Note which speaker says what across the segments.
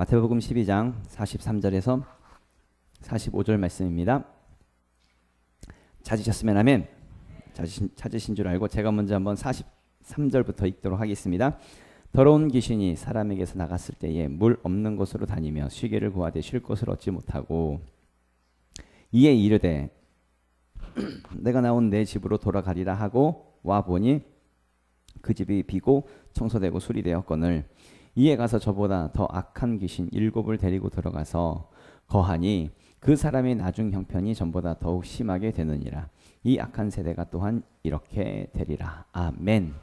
Speaker 1: 마태복음 12장 43절에서 45절 말씀입니다. 찾으셨으면 아멘. 찾으신 줄 알고 제가 먼저 한번 43절부터 읽도록 하겠습니다. 더러운 귀신이 사람에게서 나갔을 때에 물 없는 곳으로 다니며 쉬기를 구하되 쉴 곳을 얻지 못하고 이에 이르되 내가 나온 내 집으로 돌아가리라 하고 와 보니 그 집이 비고 청소되고 수리되었거늘 이에 가서 저보다 더 악한 귀신 7을 데리고 들어가서 거하니 그 사람의 나중 형편이 전보다 더욱 심하게 되느니라. 이 악한 세대가 또한 이렇게 되리라. 아멘.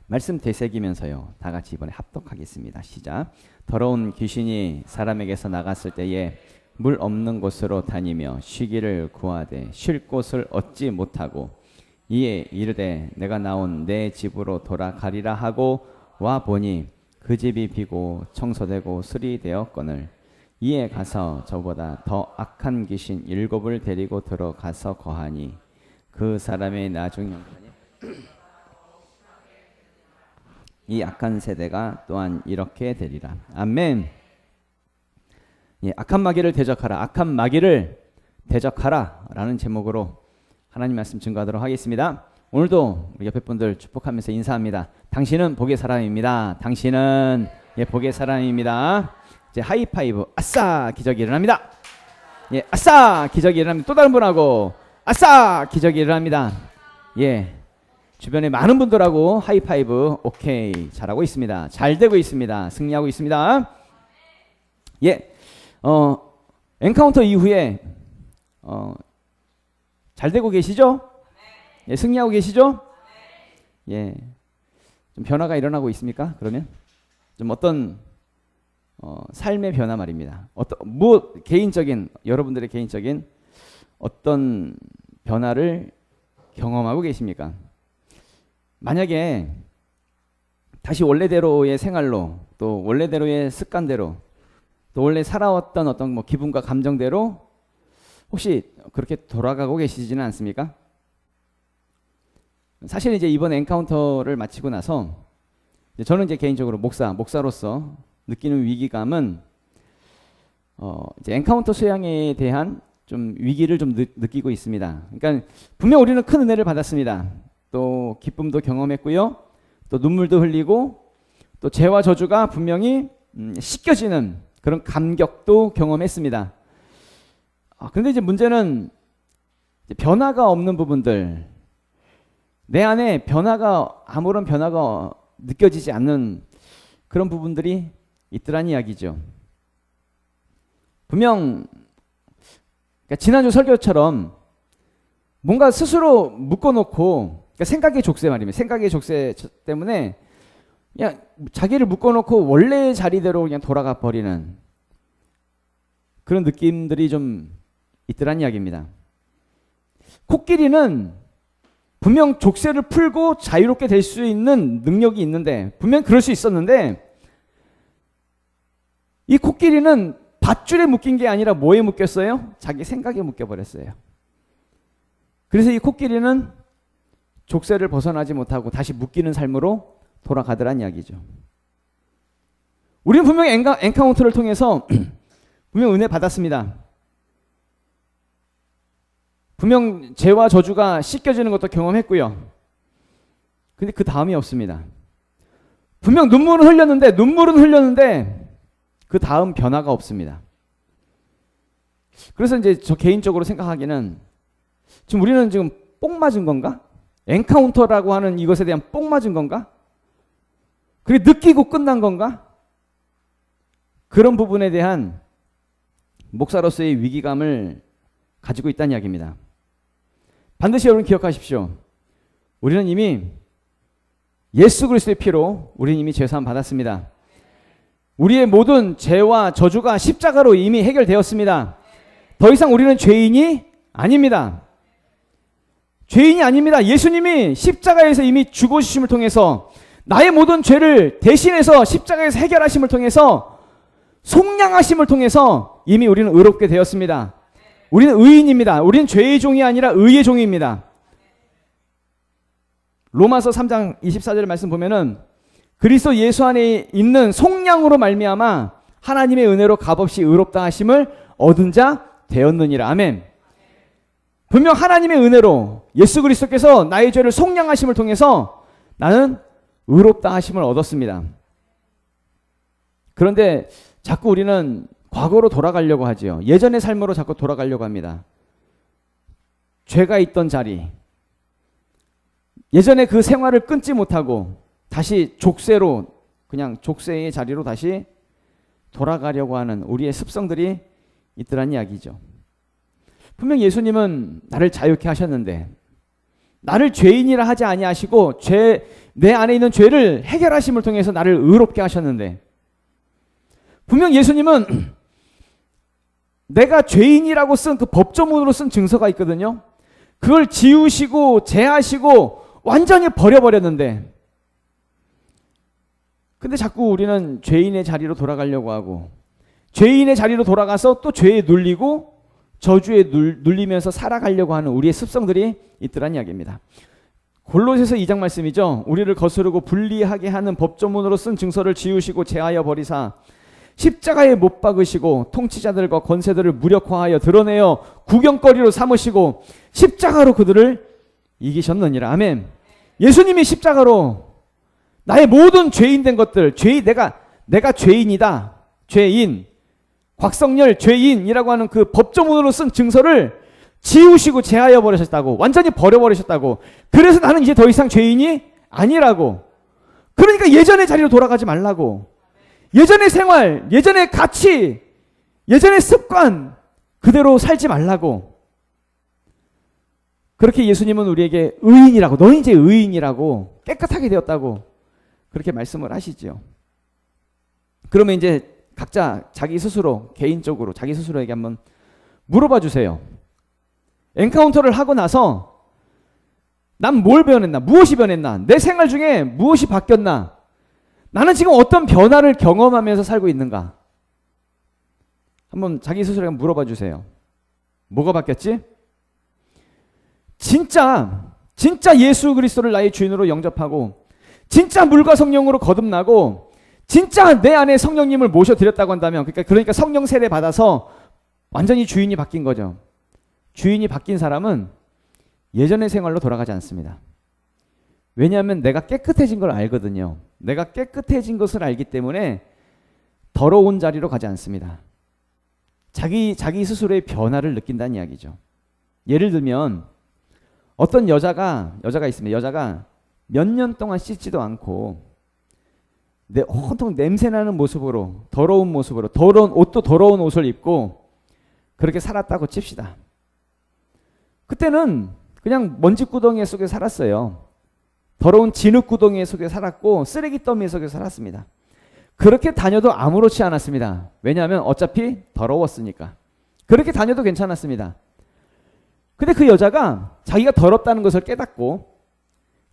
Speaker 1: 말씀 되새기면서요. 다 같이 이번에 합독하겠습니다. 시작. 더러운 귀신이 사람에게서 나갔을 때에 물 없는 곳으로 다니며 쉬기를 구하되 쉴 곳을 얻지 못하고 이에 이르되 내가 나온 내 집으로 돌아가리라 하고 와 보니 그 집이 비고 청소되고 수리되었거늘 이에 가서 저보다 더 악한 귀신 7을 데리고 들어가서 거하니 그 사람의 나중 형편이 이 악한 세대가 또한 이렇게 되리라. 아멘. 예, 악한 마귀를 대적하라. 악한 마귀를 대적하라 라는 제목으로 하나님 말씀 증거하도록 하겠습니다. 오늘도 우리 옆에 분들 축복하면서 인사합니다. 당신은 복의 사람입니다. 당신은 복의 사람입니다. 이제 하이파이브. 아싸 기적이 일어납니다. 예, 아싸 기적이 일어납니다. 또 다른 분하고 아싸 기적이 일어납니다. 예, 주변에 많은 분들하고 하이파이브. 오케이, 잘하고 있습니다. 잘 되고 있습니다. 승리하고 있습니다. 예, 엔카운터 이후에 잘 되고 계시죠? 예, 승리하고 계시죠? 예, 좀 변화가 일어나고 있습니까? 그러면 좀 어떤 삶의 변화 말입니다. 개인적인 여러분들의 개인적인 어떤 변화를 경험하고 계십니까? 만약에 다시 원래대로의 생활로 또 원래대로의 습관대로 또 원래 살아왔던 어떤 기분과 감정대로 혹시 그렇게 돌아가고 계시지는 않습니까? 사실 이제 이번 엔카운터를 마치고 나서 저는 이제 개인적으로 목사로서 느끼는 위기감은 이제 엔카운터 수양에 대한 좀 위기를 좀 느끼고 있습니다. 그러니까 분명 우리는 큰 은혜를 받았습니다. 또 기쁨도 경험했고요. 또 눈물도 흘리고 또 죄와 저주가 분명히 씻겨지는 그런 감격도 경험했습니다. 그런데 이제 문제는 이제 변화가 없는 부분들, 내 안에 아무런 변화가 느껴지지 않는 그런 부분들이 있더란 이야기죠. 분명 그러니까 지난주 설교처럼 뭔가 스스로 묶어놓고 그러니까 생각의 족쇄 말입니다. 생각의 족쇄 때문에 그냥 자기를 묶어놓고 원래 자리대로 그냥 돌아가 버리는 그런 느낌들이 좀 있더란 이야기입니다. 코끼리는 분명 족쇄를 풀고 자유롭게 될 수 있는 능력이 있는데 분명 그럴 수 있었는데 이 코끼리는 밧줄에 묶인 게 아니라 뭐에 묶였어요? 자기 생각에 묶여버렸어요. 그래서 이 코끼리는 족쇄를 벗어나지 못하고 다시 묶이는 삶으로 돌아가더란 이야기죠. 우리는 분명 엔카운터를 통해서 분명 은혜 받았습니다. 분명 죄와 저주가 씻겨지는 것도 경험했고요. 근데 그 다음이 없습니다. 분명 눈물은 흘렸는데 그 다음 변화가 없습니다. 그래서 이제 저 개인적으로 생각하기는 지금 우리는 지금 뽕 맞은 건가? 엔카운터라고 하는 이것에 대한 뽕 맞은 건가? 그게 느끼고 끝난 건가? 그런 부분에 대한 목사로서의 위기감을 가지고 있다는 이야기입니다. 반드시 여러분 기억하십시오. 우리는 이미 예수 그리스도의 피로 우리는 이미 죄사함 받았습니다. 우리의 모든 죄와 저주가 십자가로 이미 해결되었습니다. 더 이상 우리는 죄인이 아닙니다. 죄인이 아닙니다. 예수님이 십자가에서 이미 죽으심을 통해서 나의 모든 죄를 대신해서 십자가에서 해결하심을 통해서 속량하심을 통해서 이미 우리는 의롭게 되었습니다. 우리는 의인입니다. 우리는 죄의 종이 아니라 의의 종입니다. 로마서 3장 24절 말씀 보면은 그리스도 예수 안에 있는 속량으로 말미암아 하나님의 은혜로 값없이 의롭다 하심을 얻은 자 되었느니라. 아멘. 분명 하나님의 은혜로 예수 그리스도께서 나의 죄를 속량하심을 통해서 나는 의롭다 하심을 얻었습니다. 그런데 자꾸 우리는 과거로 돌아가려고 하지요. 예전의 삶으로 자꾸 돌아가려고 합니다. 죄가 있던 자리, 예전에 그 생활을 끊지 못하고 다시 족쇄로, 그냥 족쇄의 자리로 다시 돌아가려고 하는 우리의 습성들이 있더란 이야기죠. 분명 예수님은 나를 자유케 하셨는데, 나를 죄인이라 하지 아니하시고 내 안에 있는 죄를 해결하심을 통해서 나를 의롭게 하셨는데, 분명 예수님은 내가 죄인이라고 쓴 그 법조문으로 쓴 증서가 있거든요. 그걸 지우시고 제하시고 완전히 버려버렸는데, 근데 자꾸 우리는 죄인의 자리로 돌아가려고 하고, 죄인의 자리로 돌아가서 또 죄에 눌리고 저주에 눌리면서 살아가려고 하는 우리의 습성들이 있더란 이야기입니다. 골로새서 2장 말씀이죠. 우리를 거스르고 불리하게 하는 법조문으로 쓴 증서를 지우시고 제하여 버리사 십자가에 못 박으시고 통치자들과 권세들을 무력화하여 드러내어 구경거리로 삼으시고 십자가로 그들을 이기셨느니라. 아멘. 예수님이 십자가로 나의 모든 죄인 된 것들, 내가 죄인이다, 죄인, 곽성열 죄인이라고 하는 그 법조문으로 쓴 증서를 지우시고 제하여 버리셨다고, 완전히 버려버리셨다고. 그래서 나는 이제 더 이상 죄인이 아니라고. 그러니까 예전의 자리로 돌아가지 말라고. 예전의 생활, 예전의 가치, 예전의 습관 그대로 살지 말라고. 그렇게 예수님은 우리에게 의인이라고, 너는 이제 의인이라고, 깨끗하게 되었다고 그렇게 말씀을 하시죠. 그러면 이제 각자 자기 스스로, 개인적으로 자기 스스로에게 한번 물어봐 주세요. 엔카운터를 하고 나서 난 뭘 변했나? 무엇이 변했나? 내 생활 중에 무엇이 바뀌었나? 나는 지금 어떤 변화를 경험하면서 살고 있는가? 한번 자기 스스로에게 물어봐 주세요. 뭐가 바뀌었지? 진짜 예수 그리스도를 나의 주인으로 영접하고, 진짜 물과 성령으로 거듭나고, 진짜 내 안에 성령님을 모셔드렸다고 한다면, 그러니까 성령 세례 받아서 완전히 주인이 바뀐 거죠. 주인이 바뀐 사람은 예전의 생활로 돌아가지 않습니다. 왜냐하면 내가 깨끗해진 걸 알거든요. 내가 깨끗해진 것을 알기 때문에 더러운 자리로 가지 않습니다. 자기 스스로의 변화를 느낀다는 이야기죠. 예를 들면 어떤 여자가 있습니다. 여자가 몇 년 동안 씻지도 않고 온통 냄새나는 모습으로, 더러운 모습으로, 더러운 옷도 더러운 옷을 입고 그렇게 살았다고 칩시다. 그때는 그냥 먼지구덩이 속에 살았어요. 더러운 진흙구덩이 속에 살았고 쓰레기 더미 속에 살았습니다. 그렇게 다녀도 아무렇지 않았습니다. 왜냐하면 어차피 더러웠으니까. 그렇게 다녀도 괜찮았습니다. 근데 그 여자가 자기가 더럽다는 것을 깨닫고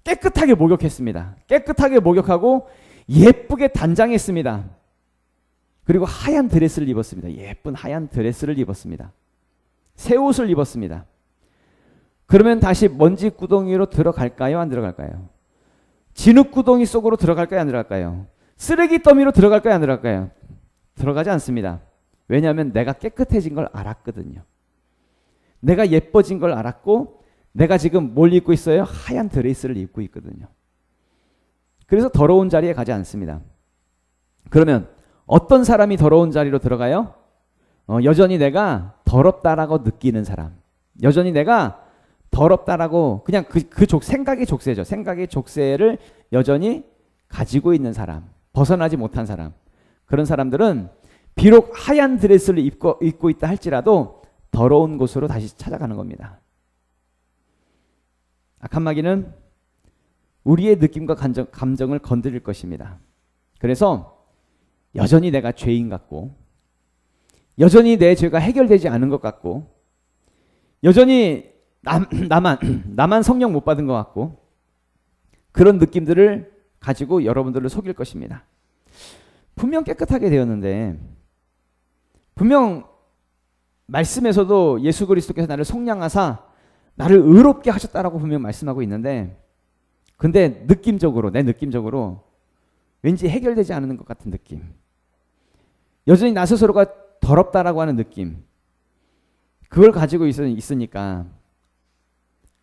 Speaker 1: 깨끗하게 목욕했습니다. 깨끗하게 목욕하고 예쁘게 단장했습니다. 그리고 하얀 드레스를 입었습니다. 예쁜 하얀 드레스를 입었습니다. 새 옷을 입었습니다. 그러면 다시 먼지 구덩이로 들어갈까요? 안 들어갈까요? 진흙 구덩이 속으로 들어갈까요? 안 들어갈까요? 쓰레기 더미로 들어갈까요? 안 들어갈까요? 들어가지 않습니다. 왜냐하면 내가 깨끗해진 걸 알았거든요. 내가 예뻐진 걸 알았고, 내가 지금 뭘 입고 있어요? 하얀 드레스를 입고 있거든요. 그래서 더러운 자리에 가지 않습니다. 그러면 어떤 사람이 더러운 자리로 들어가요? 여전히 내가 더럽다라고 느끼는 사람, 여전히 내가 더럽다라고 그냥 생각의 족쇄죠. 생각의 족쇄를 여전히 가지고 있는 사람, 벗어나지 못한 사람, 그런 사람들은 비록 하얀 드레스를 입고 있다 할지라도 더러운 곳으로 다시 찾아가는 겁니다. 악한 마귀는 우리의 느낌과 감정을 건드릴 것입니다. 그래서 여전히 내가 죄인 같고, 여전히 내 죄가 해결되지 않은 것 같고, 여전히 나만 성령 못 받은 것 같고, 그런 느낌들을 가지고 여러분들을 속일 것입니다. 분명 깨끗하게 되었는데, 분명 말씀에서도 예수 그리스도께서 나를 속량하사 나를 의롭게 하셨다라고 분명 말씀하고 있는데, 근데 내 느낌적으로 왠지 해결되지 않는 것 같은 느낌. 여전히 나 스스로가 더럽다라고 하는 느낌. 그걸 가지고 있으니까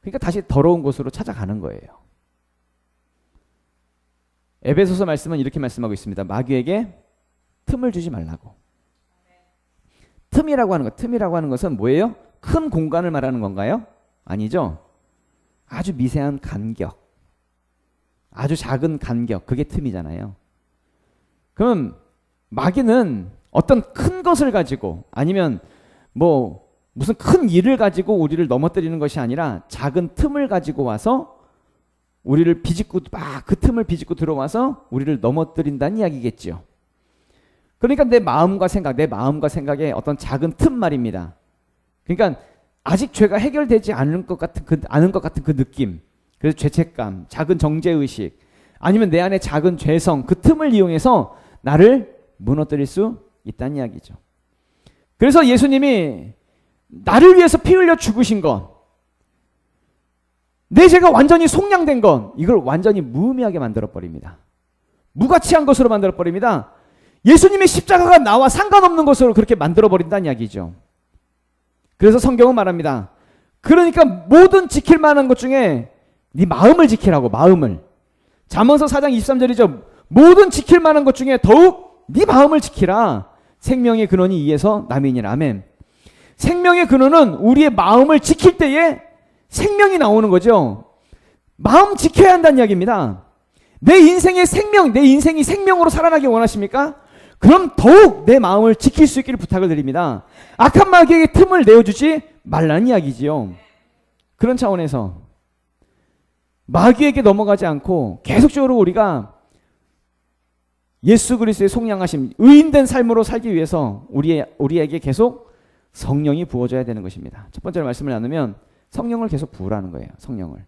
Speaker 1: 그러니까 다시 더러운 곳으로 찾아가는 거예요. 에베소서 말씀은 이렇게 말씀하고 있습니다. 마귀에게 틈을 주지 말라고. 틈이라고 하는 것은 뭐예요? 큰 공간을 말하는 건가요? 아니죠. 아주 미세한 간격, 아주 작은 간격, 그게 틈이잖아요. 그럼 마귀는 어떤 큰 것을 가지고 아니면 뭐 무슨 큰 일을 가지고 우리를 넘어뜨리는 것이 아니라 작은 틈을 가지고 와서 우리를 비집고 막 그 틈을 비집고 들어와서 우리를 넘어뜨린다는 이야기겠죠. 그러니까 내 마음과 생각에 어떤 작은 틈 말입니다. 그러니까 아직 죄가 해결되지 않은 것 같은 그 느낌, 그래서 죄책감, 작은 정죄의식, 아니면 내 안에 작은 죄성, 그 틈을 이용해서 나를 무너뜨릴 수 있다는 이야기죠. 그래서 예수님이 나를 위해서 피 흘려 죽으신 것, 내 죄가 완전히 속량된 것, 이걸 완전히 무의미하게 만들어버립니다. 무가치한 것으로 만들어버립니다. 예수님의 십자가가 나와 상관없는 것으로 그렇게 만들어버린다는 이야기죠. 그래서 성경은 말합니다. 그러니까 모든 지킬 만한 것 중에 네 마음을 지키라고, 마음을. 잠언서 4장 23절이죠. 모든 지킬 만한 것 중에 더욱 네 마음을 지키라. 생명의 근원이 이에서 남이니라. 아멘. 생명의 근원은 우리의 마음을 지킬 때에 생명이 나오는 거죠. 마음 지켜야 한다는 이야기입니다. 내 인생의 생명, 내 인생이 생명으로 살아나기 원하십니까? 그럼 더욱 내 마음을 지킬 수 있기를 부탁을 드립니다. 악한 마귀에게 틈을 내어주지 말라는 이야기지요. 그런 차원에서 마귀에게 넘어가지 않고 계속적으로 우리가 예수 그리스도의 속량하심, 의인된 삶으로 살기 위해서 우리에게 계속 성령이 부어져야 되는 것입니다. 첫 번째로 말씀을 나누면 성령을 계속 부으라는 거예요. 성령을.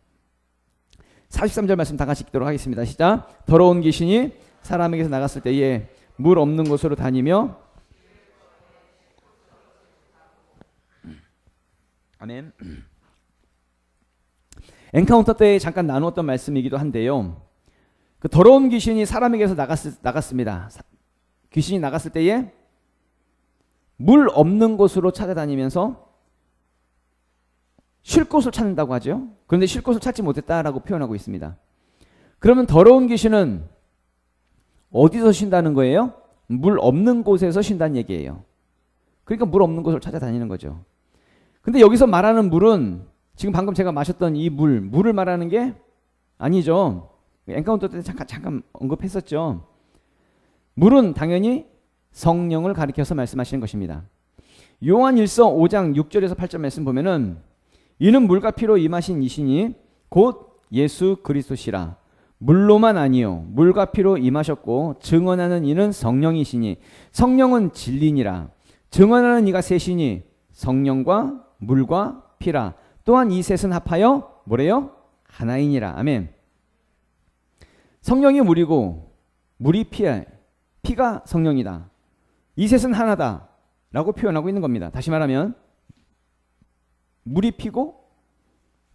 Speaker 1: 43절 말씀 다 같이 읽도록 하겠습니다. 시작. 더러운 귀신이 사람에게서 나갔을 때에 물 없는 곳으로 다니며, 아멘. 엔카운터 때 잠깐 나누었던 말씀이기도 한데요. 그 더러운 귀신이 사람에게서 나갔습니다. 귀신이 나갔을 때에 물 없는 곳으로 찾아다니면서 쉴 곳을 찾는다고 하죠. 그런데 쉴 곳을 찾지 못했다라고 표현하고 있습니다. 그러면 더러운 귀신은 어디서 쉰다는 거예요? 물 없는 곳에서 쉰다는 얘기예요. 그러니까 물 없는 곳을 찾아다니는 거죠. 근데 여기서 말하는 물은 지금 방금 제가 마셨던 이 물을 말하는 게 아니죠. 엔카운터 때 잠깐 언급했었죠. 물은 당연히 성령을 가리켜서 말씀하시는 것입니다. 요한 1서 5장 6절에서 8절 말씀 보면은 이는 물과 피로 임하신 이시니 곧 예수 그리스도시라. 물로만 아니요 물과 피로 임하셨고 증언하는 이는 성령이시니 성령은 진리니라. 증언하는 이가 셋이니 성령과 물과 피라. 또한 이 셋은 합하여 뭐래요? 하나이니라. 아멘. 성령이 물이고 물이 피야. 피가 성령이다. 이 셋은 하나다 라고 표현하고 있는 겁니다. 다시 말하면 물이 피고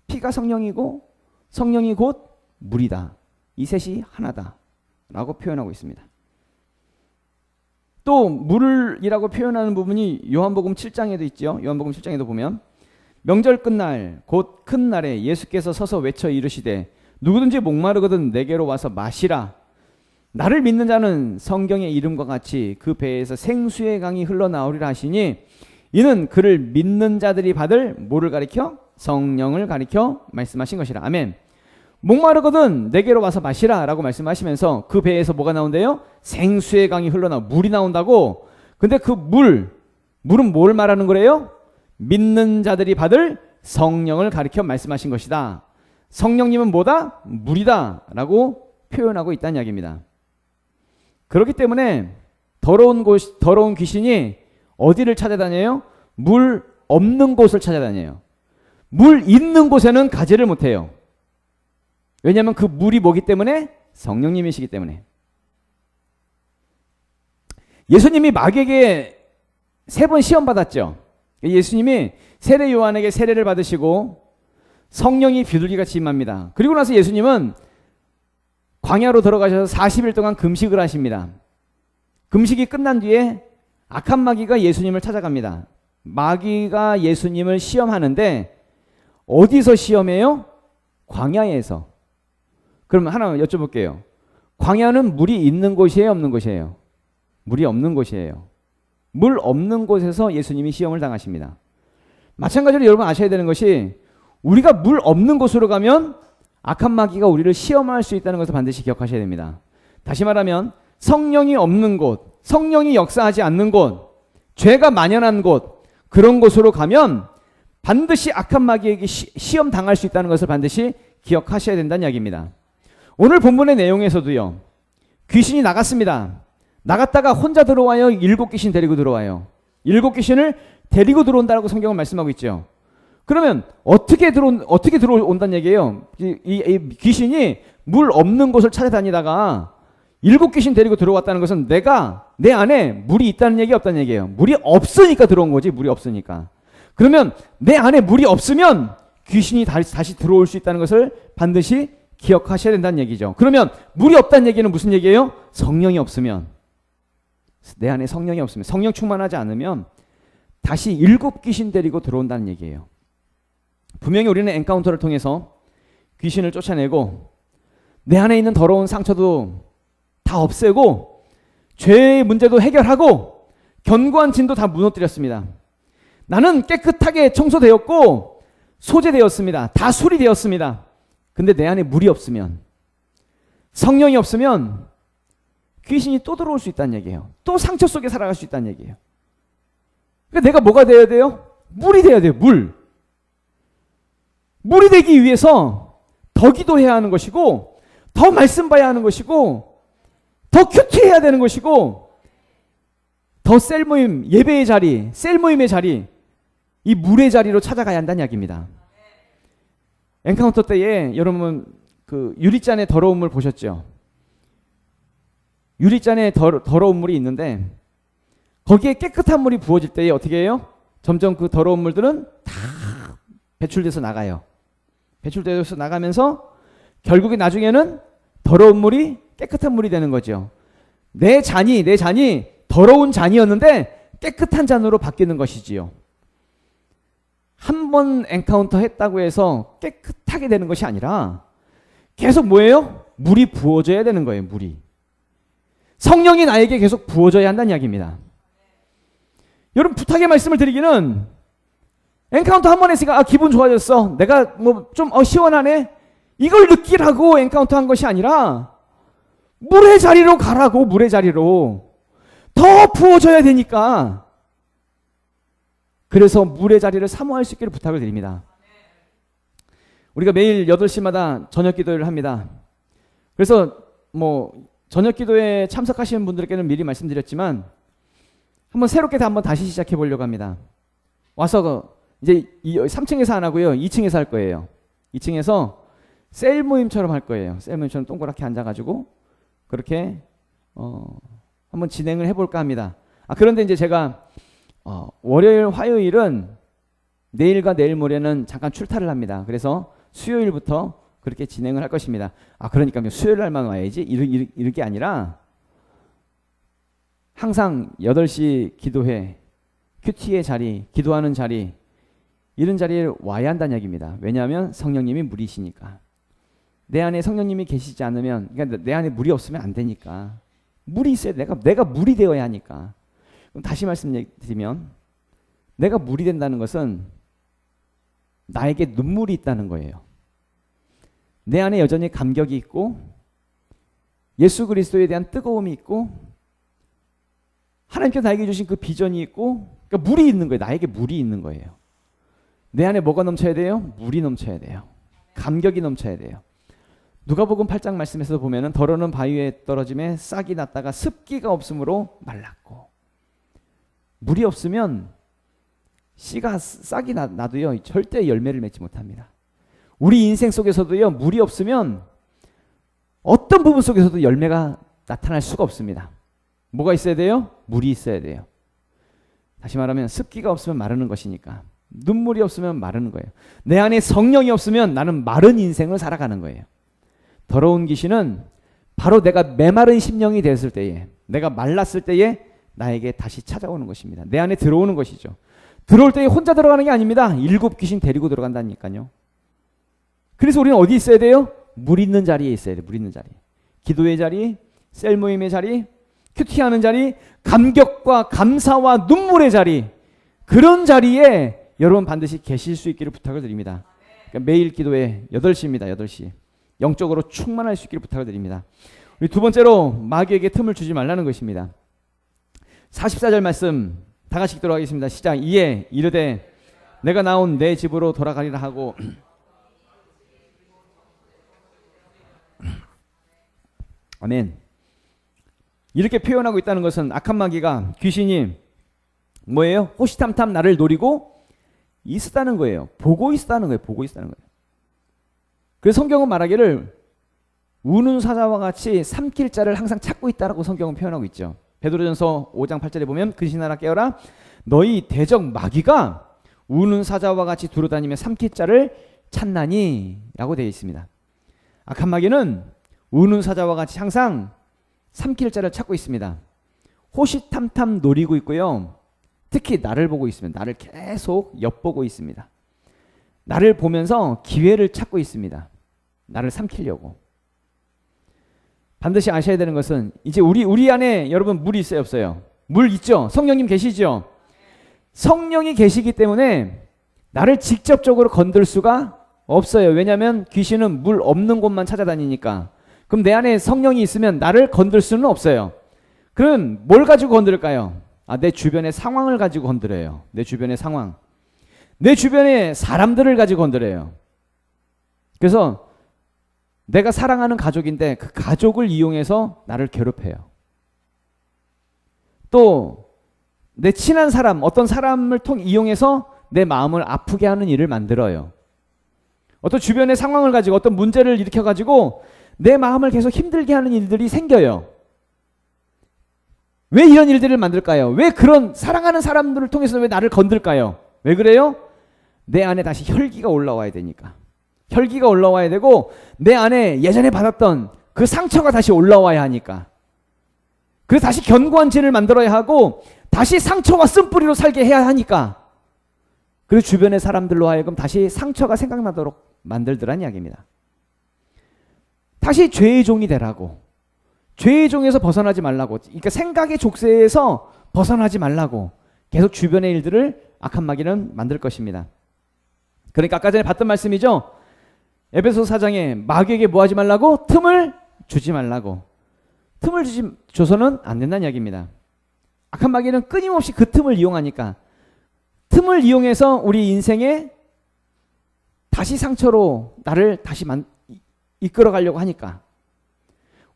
Speaker 1: 피가 성령이고 성령이 곧 물이다. 이 셋이 하나다 라고 표현하고 있습니다. 또 물이라고 표현하는 부분이 요한복음 7장에도 있죠. 요한복음 7장에도 보면 명절 끝날 곧 큰 날에 예수께서 서서 외쳐 이르시되 누구든지 목마르거든 내게로 와서 마시라. 나를 믿는 자는 성경의 이름과 같이 그 배에서 생수의 강이 흘러나오리라 하시니 이는 그를 믿는 자들이 받을 뭐를 가리켜? 성령을 가리켜 말씀하신 것이라. 아멘. 목마르거든 내게로 와서 마시라 라고 말씀하시면서 그 배에서 뭐가 나온대요? 생수의 강이 흘러나오, 물이 나온다고. 근데 그 물은 뭘 말하는 거래요? 믿는 자들이 받을 성령을 가리켜 말씀하신 것이다. 성령님은 뭐다? 물이다 라고 표현하고 있다는 이야기입니다. 그렇기 때문에 더러운 귀신이 어디를 찾아다녀요? 물 없는 곳을 찾아다녀요. 물 있는 곳에는 가지를 못해요. 왜냐하면 그 물이 뭐기 때문에? 성령님이시기 때문에. 예수님이 마귀에게 3번 시험 받았죠. 예수님이 세례 요한에게 세례를 받으시고 성령이 비둘기같이 임합니다. 그리고 나서 예수님은 광야로 들어가셔서 40일 동안 금식을 하십니다. 금식이 끝난 뒤에 악한 마귀가 예수님을 찾아갑니다. 마귀가 예수님을 시험하는데 어디서 시험해요? 광야에서. 그러면 하나 여쭤볼게요. 광야는 물이 있는 곳이에요, 없는 곳이에요? 물이 없는 곳이에요. 물 없는 곳에서 예수님이 시험을 당하십니다. 마찬가지로 여러분 아셔야 되는 것이 우리가 물 없는 곳으로 가면 악한 마귀가 우리를 시험할 수 있다는 것을 반드시 기억하셔야 됩니다. 다시 말하면 성령이 없는 곳, 성령이 역사하지 않는 곳, 죄가 만연한 곳, 그런 곳으로 가면 반드시 악한 마귀에게 시험 당할 수 있다는 것을 반드시 기억하셔야 된다는 이야기입니다. 오늘 본문의 내용에서도요. 귀신이 나갔습니다. 나갔다가 혼자 들어와요? 7귀신 데리고 들어와요? 7귀신을 데리고 들어온다고 성경은 말씀하고 있죠. 그러면 어떻게 들어온다는 얘기예요? 이 귀신이 물 없는 곳을 찾아다니다가 7귀신 데리고 들어왔다는 것은 내 안에 물이 있다는 얘기 없다는 얘기예요. 물이 없으니까 들어온 거지. 물이 없으니까. 그러면 내 안에 물이 없으면 귀신이 다시 들어올 수 있다는 것을 반드시 기억하셔야 된다는 얘기죠. 그러면 물이 없다는 얘기는 무슨 얘기예요? 성령이 없으면, 내 안에 성령이 없으면, 성령 충만하지 않으면 다시 7귀신 데리고 들어온다는 얘기예요. 분명히 우리는 엔카운터를 통해서 귀신을 쫓아내고 내 안에 있는 더러운 상처도 다 없애고 죄의 문제도 해결하고 견고한 진도 다 무너뜨렸습니다. 나는 깨끗하게 청소되었고 소재되었습니다. 다 수리되었습니다. 근데 내 안에 물이 없으면, 성령이 없으면 귀신이 또 들어올 수 있다는 얘기예요. 또 상처 속에 살아갈 수 있다는 얘기예요. 그러니까 내가 뭐가 되어야 돼요? 물이 되어야 돼요. 물이 되기 위해서 더 기도해야 하는 것이고, 더 말씀 봐야 하는 것이고, 더 큐티해야 되는 것이고, 더 셀모임, 예배의 자리, 셀모임의 자리, 이 물의 자리로 찾아가야 한다는 이야기입니다. 엔카운터 때에 여러분 그 유리잔의 더러운 물 보셨죠? 유리잔에 더러운 물이 있는데 거기에 깨끗한 물이 부어질 때에 어떻게 해요? 점점 그 더러운 물들은 다 배출돼서 나가요. 배출돼서 나가면서 결국에 나중에는 더러운 물이 깨끗한 물이 되는 거죠. 내 잔이 더러운 잔이었는데 깨끗한 잔으로 바뀌는 것이지요. 한 번 엔카운터 했다고 해서 깨끗하게 되는 것이 아니라 계속 뭐예요? 물이 부어져야 되는 거예요. 물이. 성령이 나에게 계속 부어져야 한다는 이야기입니다. 여러분 부탁의 말씀을 드리기는 엔카운터 한 번 했으니까 기분 좋아졌어. 내가 뭐 좀 시원하네. 이걸 느끼라고 엔카운터 한 것이 아니라 물의 자리로 가라고. 물의 자리로. 더 부어져야 되니까. 그래서 물의 자리를 사모할 수 있기를 부탁을 드립니다. 우리가 매일 8시마다 저녁 기도를 합니다. 그래서 뭐 저녁 기도에 참석하시는 분들께는 미리 말씀드렸지만 한번 새롭게 한번 다시 시작해 보려고 합니다. 와서 이제 3층에서 안 하고요. 2층에서 할 거예요. 2층에서 셀 모임처럼 할 거예요. 셀 모임처럼 동그랗게 앉아가지고 그렇게 한번 진행을 해볼까 합니다. 그런데 이제 제가 월요일, 화요일은 내일과 내일 모레는 잠깐 출타를 합니다. 그래서 수요일부터 그렇게 진행을 할 것입니다. 그러니까 수요일 날만 와야지 이럴 게 아니라 항상 8시 기도회, 큐티의 자리, 기도하는 자리, 이런 자리에 와야 한다는 얘기입니다. 왜냐하면 성령님이 물이시니까. 내 안에 성령님이 계시지 않으면, 그러니까 내 안에 물이 없으면 안 되니까. 물이 있어야 돼. 내가 물이 되어야 하니까. 그럼 다시 말씀드리면 내가 물이 된다는 것은 나에게 눈물이 있다는 거예요. 내 안에 여전히 감격이 있고 예수 그리스도에 대한 뜨거움이 있고 하나님께서 나에게 주신 그 비전이 있고, 그러니까 물이 있는 거예요. 나에게 물이 있는 거예요. 내 안에 뭐가 넘쳐야 돼요? 물이 넘쳐야 돼요. 감격이 넘쳐야 돼요. 누가복음 8장 말씀에서 보면은 더러는 바위 위에 떨어짐에 싹이 났다가 습기가 없으므로 말랐고, 물이 없으면 싹이 나도요 절대 열매를 맺지 못합니다. 우리 인생 속에서도요 물이 없으면 어떤 부분 속에서도 열매가 나타날 수가 없습니다. 뭐가 있어야 돼요? 물이 있어야 돼요. 다시 말하면 습기가 없으면 마르는 것이니까, 눈물이 없으면 마르는 거예요. 내 안에 성령이 없으면 나는 마른 인생을 살아가는 거예요. 더러운 귀신은 바로 내가 메마른 심령이 되었을 때에, 내가 말랐을 때에 나에게 다시 찾아오는 것입니다. 내 안에 들어오는 것이죠. 들어올 때에 혼자 들어가는 게 아닙니다. 7 귀신 데리고 들어간다니까요. 그래서 우리는 어디 있어야 돼요? 물 있는 자리에 있어야 돼요. 물 있는 자리. 기도의 자리, 셀 모임의 자리, 큐티하는 자리, 감격과 감사와 눈물의 자리, 그런 자리에 여러분 반드시 계실 수 있기를 부탁을 드립니다. 그러니까 매일 기도에 8시입니다. 8시. 영적으로 충만할 수 있기를 부탁을 드립니다. 우리 두 번째로 마귀에게 틈을 주지 말라는 것입니다. 44절 말씀 다 같이 읽도록 하겠습니다. 시작. 이에 이르되 내가 나온 내 집으로 돌아가리라 하고 아멘. 이렇게 표현하고 있다는 것은 악한 마귀가, 귀신이 뭐예요? 호시탐탐 나를 노리고 있었다는 거예요. 보고 있었다는 거예요. 보고 있었다는 거예요. 그래서 성경은 말하기를 우는 사자와 같이 삼킬 자를 항상 찾고 있다라고 성경은 표현하고 있죠. 베드로전서 5장 8절에 보면 근신하라 깨어라 너희 대적 마귀가 우는 사자와 같이 두루다니며 삼킬 자를 찾나니 라고 되어 있습니다. 악한 마귀는 우는 사자와 같이 항상 삼킬 자를 찾고 있습니다. 호시탐탐 노리고 있고요. 특히 나를 보고 있습니다. 나를 계속 엿보고 있습니다. 나를 보면서 기회를 찾고 있습니다. 나를 삼키려고. 반드시 아셔야 되는 것은 이제 우리 안에 여러분 물이 있어요, 없어요? 물 있죠? 성령님 계시죠? 성령이 계시기 때문에 나를 직접적으로 건들 수가 없어요. 왜냐하면 귀신은 물 없는 곳만 찾아다니니까. 그럼 내 안에 성령이 있으면 나를 건들 수는 없어요. 그럼 뭘 가지고 건드릴까요? 내 주변의 상황을 가지고 건드려요. 내 주변의 상황. 내 주변의 사람들을 가지고 건드려요. 그래서 내가 사랑하는 가족인데 그 가족을 이용해서 나를 괴롭혀요. 또 내 친한 사람, 어떤 사람을 이용해서 내 마음을 아프게 하는 일을 만들어요. 어떤 주변의 상황을 가지고 어떤 문제를 일으켜가지고 내 마음을 계속 힘들게 하는 일들이 생겨요. 왜 이런 일들을 만들까요? 왜 그런 사랑하는 사람들을 통해서 왜 나를 건들까요? 왜 그래요? 내 안에 다시 혈기가 올라와야 되니까. 혈기가 올라와야 되고 내 안에 예전에 받았던 그 상처가 다시 올라와야 하니까. 그래서 다시 견고한 진을 만들어야 하고 다시 상처와 쓴뿌리로 살게 해야 하니까. 그래서 주변의 사람들로 하여금 다시 상처가 생각나도록 만들더란 이야기입니다. 다시 죄의 종이 되라고. 죄의 종에서 벗어나지 말라고. 그러니까 생각의 족쇄에서 벗어나지 말라고 계속 주변의 일들을 악한 마귀는 만들 것입니다. 그러니까 아까 전에 봤던 말씀이죠. 에베소 4장에 마귀에게 뭐 하지 말라고? 틈을 주지 말라고. 틈을 줘서는 안 된다는 이야기입니다. 악한 마귀는 끊임없이 그 틈을 이용하니까 틈을 이용해서 우리 인생에 다시 상처로 나를 다시 이끌어 가려고 하니까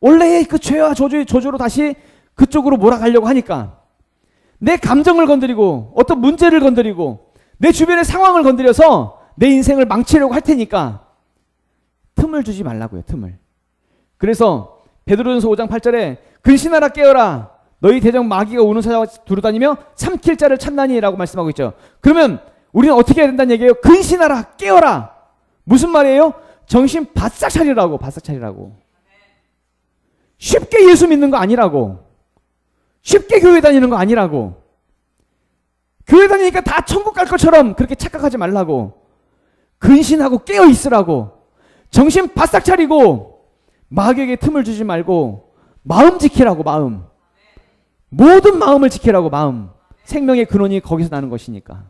Speaker 1: 원래의 그 죄와 저주로 다시 그쪽으로 몰아가려고 하니까 내 감정을 건드리고 어떤 문제를 건드리고 내 주변의 상황을 건드려서 내 인생을 망치려고 할 테니까 틈을 주지 말라고요. 틈을. 그래서 베드로전서 5장 8절에 근신하라 깨어라 너희 대적 마귀가 우는 사자와 두루다니며 삼킬 자를 찾나니 라고 말씀하고 있죠. 그러면 우리는 어떻게 해야 된다는 얘기예요? 근신하라 깨어라. 무슨 말이에요? 정신 바싹 차리라고. 바싹 차리라고. 쉽게 예수 믿는 거 아니라고. 쉽게 교회 다니는 거 아니라고. 교회 다니니까 다 천국 갈 것처럼 그렇게 착각하지 말라고. 근신하고 깨어 있으라고. 정신 바싹 차리고 마귀에게 틈을 주지 말고 마음 지키라고. 마음. 모든 마음을 지키라고. 마음. 생명의 근원이 거기서 나는 것이니까.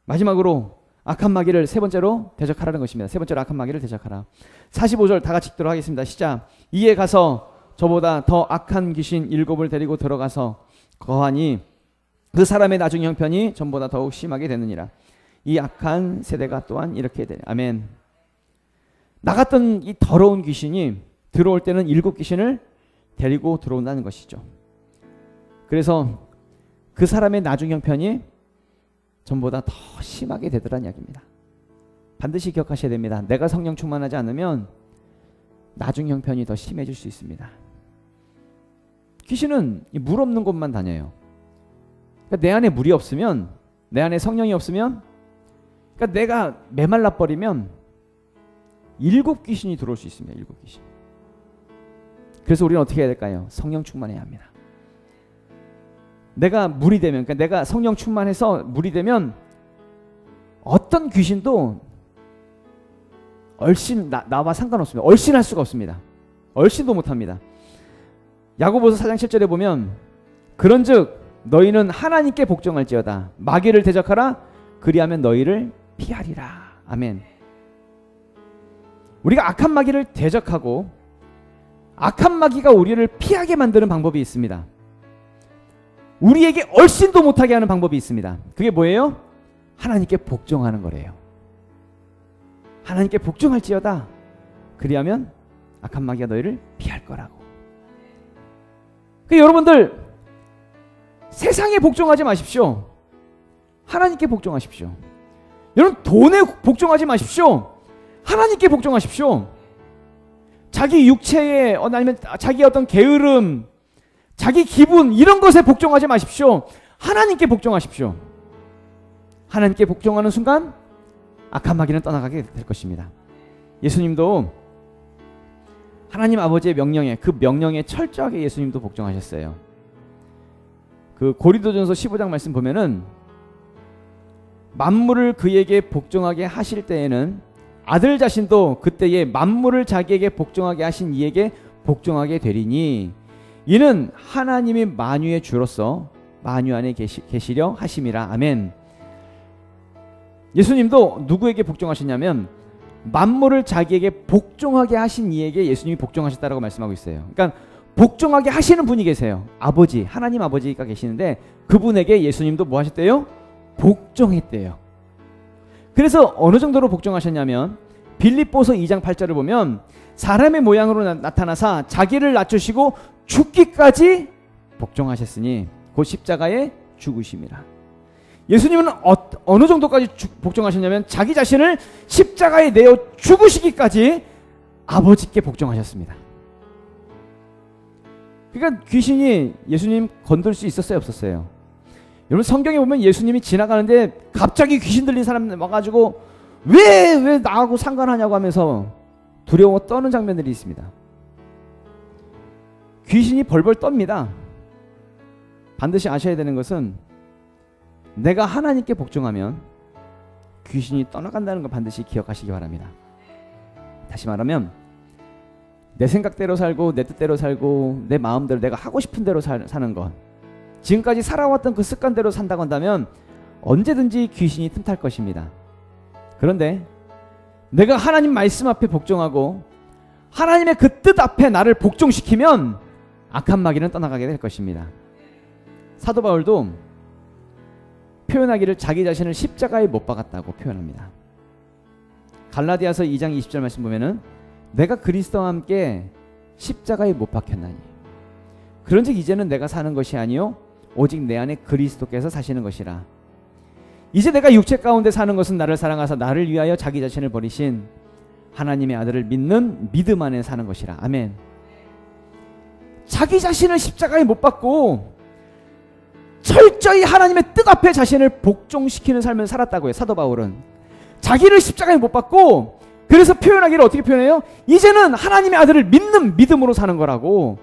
Speaker 1: 마지막으로 악한 마귀를 세 번째로 대적하라는 것입니다. 세 번째로 악한 마귀를 대적하라. 45절 다 같이 읽도록 하겠습니다. 시작. 이에 가서 저보다 더 악한 귀신 7을 데리고 들어가서 거하니 그 사람의 나중 형편이 전보다 더욱 심하게 되느니라. 이 악한 세대가 또한 이렇게 되네. 아멘. 나갔던 이 더러운 귀신이 들어올 때는 7 귀신을 데리고 들어온다는 것이죠. 그래서 그 사람의 나중 형편이 전보다 더 심하게 되더란 이야기입니다. 반드시 기억하셔야 됩니다. 내가 성령 충만하지 않으면 나중 형편이 더 심해질 수 있습니다. 귀신은 물 없는 곳만 다녀요. 그러니까 내 안에 물이 없으면, 내 안에 성령이 없으면, 그러니까 내가 메말라 버리면 7 귀신이 들어올 수 있습니다. 7 귀신. 그래서 우리는 어떻게 해야 될까요? 성령 충만해야 합니다. 내가 물이 되면, 그러니까 내가 성령 충만해서 물이 되면 어떤 귀신도 얼씬 나와 상관없습니다. 얼씬할 수가 없습니다. 얼씬도 못합니다. 야고보서 4장 7절에 보면 그런즉 너희는 하나님께 복종할지어다. 마귀를 대적하라. 그리하면 너희를 피하리라. 아멘. 우리가 악한 마귀를 대적하고 악한 마귀가 우리를 피하게 만드는 방법이 있습니다. 우리에게 얼씬도 못하게 하는 방법이 있습니다. 그게 뭐예요? 하나님께 복종하는 거래요. 하나님께 복종할지어다. 그리하면 악한 마귀가 너희를 피할 거라고. 여러분들 세상에 복종하지 마십시오. 하나님께 복종하십시오. 여러분 돈에 복종하지 마십시오. 하나님께 복종하십시오. 자기 육체에 아니면 자기 어떤 게으름, 자기 기분 이런 것에 복종하지 마십시오. 하나님께 복종하십시오. 하나님께 복종하는 순간 악한 마귀는 떠나가게 될 것입니다. 예수님도 하나님 아버지의 명령에, 그 명령에 철저하게 예수님도 복종하셨어요. 그 고린도전서 15장 말씀 보면은 만물을 그에게 복종하게 하실 때에는 아들 자신도 그때에 만물을 자기에게 복종하게 하신 이에게 복종하게 되리니 이는 하나님이 만유의 주로서 만유 안에 계시려 하심이라. 아멘. 예수님도 누구에게 복종하셨냐면 만물을 자기에게 복종하게 하신 이에게 예수님이 복종하셨다라고 말씀하고 있어요. 그러니까 복종하게 하시는 분이 계세요. 아버지, 하나님 아버지가 계시는데 그분에게 예수님도 뭐 하셨대요? 복종했대요. 그래서 어느 정도로 복종하셨냐면 빌립보서 2장 8절을 보면 사람의 모양으로 나타나사 자기를 낮추시고 죽기까지 복종하셨으니 곧 십자가에 죽으심이라. 예수님은 어느 정도까지 복종하셨냐면 자기 자신을 십자가에 내어 죽으시기까지 아버지께 복종하셨습니다. 그러니까 귀신이 예수님 건들 수 있었어요, 없었어요? 여러분 성경에 보면 예수님이 지나가는데 갑자기 귀신 들린 사람 와가지고 왜 나하고 상관하냐고 하면서 두려워 떠는 장면들이 있습니다. 귀신이 벌벌 떱니다. 반드시 아셔야 되는 것은 내가 하나님께 복종하면 귀신이 떠나간다는 걸 반드시 기억하시기 바랍니다. 다시 말하면 내 생각대로 살고 내 뜻대로 살고 내 마음대로 내가 하고 싶은 대로 사는 것, 지금까지 살아왔던 그 습관대로 산다고 한다면 언제든지 귀신이 틈탈 것입니다. 그런데 내가 하나님 말씀 앞에 복종하고 하나님의 그 뜻 앞에 나를 복종시키면 악한 마귀는 떠나가게 될 것입니다. 사도 바울도 표현하기를 자기 자신을 십자가에 못 박았다고 표현합니다. 갈라디아서 2장 20절 말씀 보면은 내가 그리스도와 함께 십자가에 못 박혔나니 그런즉 이제는 내가 사는 것이 아니요 오직 내 안에 그리스도께서 사시는 것이라. 이제 내가 육체 가운데 사는 것은 나를 사랑하사 나를 위하여 자기 자신을 버리신 하나님의 아들을 믿는 믿음 안에 사는 것이라. 아멘. 자기 자신을 십자가에 못 박고 철저히 하나님의 뜻 앞에 자신을 복종시키는 삶을 살았다고 해요. 사도 바울은 자기를 십자가에 못 박고, 그래서 표현하기를 어떻게 표현해요? 이제는 하나님의 아들을 믿는 믿음으로 사는 거라고.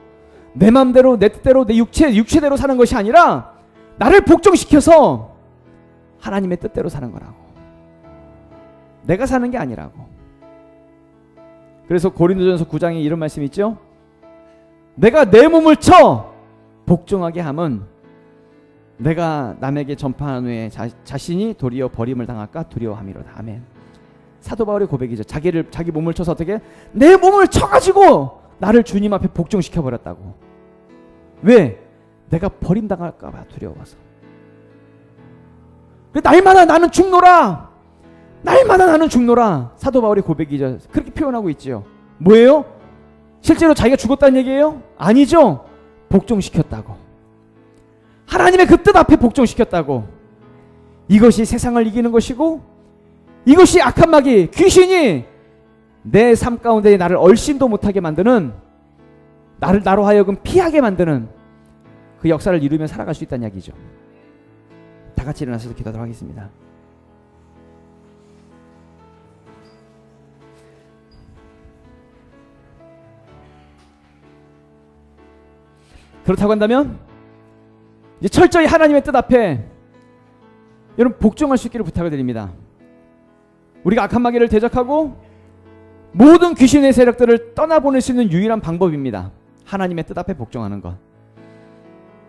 Speaker 1: 내 마음대로 내 뜻대로 내 육체대로 사는 것이 아니라 나를 복종시켜서 하나님의 뜻대로 사는 거라고. 내가 사는 게 아니라고. 그래서 고린도전서 9장에 이런 말씀이 있죠. 내가 내 몸을 쳐 복종하게 함은 내가 남에게 전파한 후에 자신이 도리어 버림을 당할까 두려워함이로다. 아멘. 사도 바울의 고백이죠. 자기 몸을 쳐서 어떻게? 내 몸을 쳐가지고 나를 주님 앞에 복종시켜 버렸다고. 왜? 내가 버림당할까 봐 두려워서. 날마다 나는 죽노라. 날마다 나는 죽노라. 사도 바울의 고백이죠. 그렇게 표현하고 있죠. 뭐예요? 실제로 자기가 죽었다는 얘기예요? 아니죠. 복종시켰다고. 하나님의 그 뜻 앞에 복종시켰다고. 이것이 세상을 이기는 것이고, 이것이 악한 마귀 귀신이 내 삶 가운데 나를 얼씬도 못하게 만드는, 나로 하여금 피하게 만드는 그 역사를 이루며 살아갈 수 있다는 이야기죠. 다 같이 일어나서 기도하도록 하겠습니다. 그렇다고 한다면 이제 철저히 하나님의 뜻 앞에 여러분 복종할 수 있기를 부탁을 드립니다. 우리가 악한 마귀를 대적하고 모든 귀신의 세력들을 떠나보낼 수 있는 유일한 방법입니다. 하나님의 뜻 앞에 복종하는 것.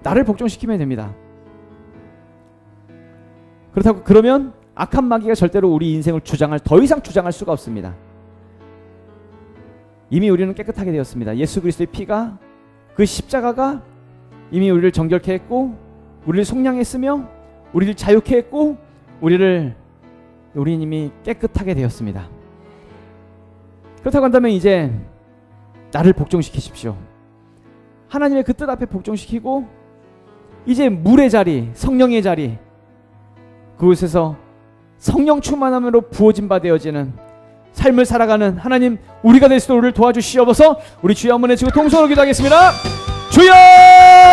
Speaker 1: 나를 복종시키면 됩니다. 그렇다고 그러면 악한 마귀가 절대로 우리 인생을 더 이상 주장할 수가 없습니다. 이미 우리는 깨끗하게 되었습니다. 예수 그리스도의 피가, 그 십자가가 이미 우리를 정결케 했고, 우리를 속량했으며, 우리를 자유케 했고, 우리는 이미 깨끗하게 되었습니다. 그렇다고 한다면 이제 나를 복종시키십시오. 하나님의 그 뜻 앞에 복종시키고, 이제 물의 자리, 성령의 자리, 그곳에서 성령 충만함으로 부어진 바 되어지는 삶을 살아가는 하나님, 우리가 될 수 있도록 우리를 도와주시옵소서. 우리 주여 한번 외치고 통성으로 기도하겠습니다. 주여!